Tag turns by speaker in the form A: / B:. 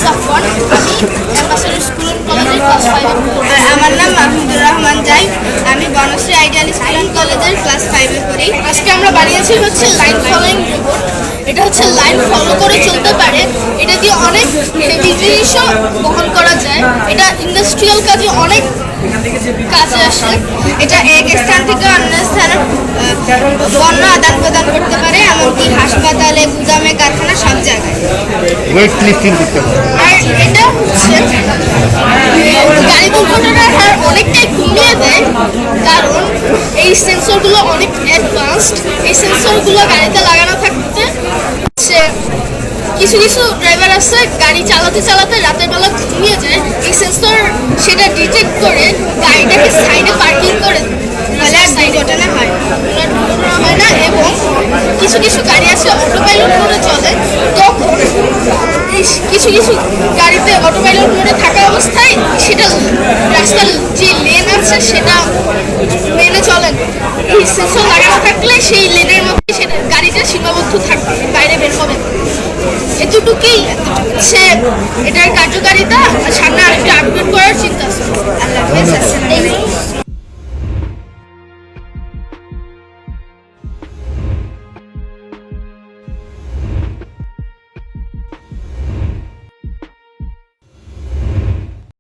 A: সাফওয়ান, আমি ambassador school and কলেজের class 5 এ পড়ি।
B: আর আমার নাম মাহমুদুর রহমান জাইদ, আমি বনশ্রী আইডিয়াল স্কুল অ্যান্ড কলেজের ক্লাস 5 এ পড়ি।
A: আজকে আমরা বানিয়েছি হচ্ছে লাইন ফলোয়িং রোবট। এটা হচ্ছে লাইন ফলো করে চলতে পারে, এটা দিয়ে অনেক হেভি জিনিসও বহন করা যায়, এটা ইন্ডাস্ট্রিয়াল কাজে অনেক কাজে আসে।
B: এটা এক স্থান থেকে অন্য স্থানে পণ্য আদান প্রদান করতে পারে, এমনকি হাসপাতালে, গুদামে, কারখানা সব জায়গায়।
C: ওয়েট লিফটিং করতে পারে।
A: আর এটা হচ্ছে গাড়ি দুর্ঘটনার হার অনেকটাই কমিয়ে দেয়, কারণ এই সেন্সরগুলো অনেক অ্যাডভান্সড। এই সেন্সরগুলো গাড়িতে লাগানো থাকতে হচ্ছে কিছু কিছু ড্রাইভার আছে গাড়ি চালাতে চালাতে রাতের বেলা ঘুমিয়ে যায়, এই সেন্সর সেটা ডিটেক্ট করে গাড়িটাকে সাইডে পার্কিং করে
B: ফলে আর দুর্ঘটনা হয়
A: দুর্ঘটনা হয় না। এবং কিছু কিছু গাড়ি আছে অটোপাইলট মোডে চলে, তখন কিছু কিছু গাড়িতে অটোপাইলট মোডে থাকা অবস্থায় সেটা রাস্তার যে লেন আছে সেটা মেনে চলে না। এই সেন্সর লাগানো থাকলে সেই লেনের মধ্যে সেটা গাড়িটা সীমাবদ্ধ থাকবে, বাইরে বের হবে না। এতটুকুই সে এটার কার্যকারিতা। সামনে আরেকটা আপডেট করার চিন্তা আছে।
B: আল্লাহ হাফেজ।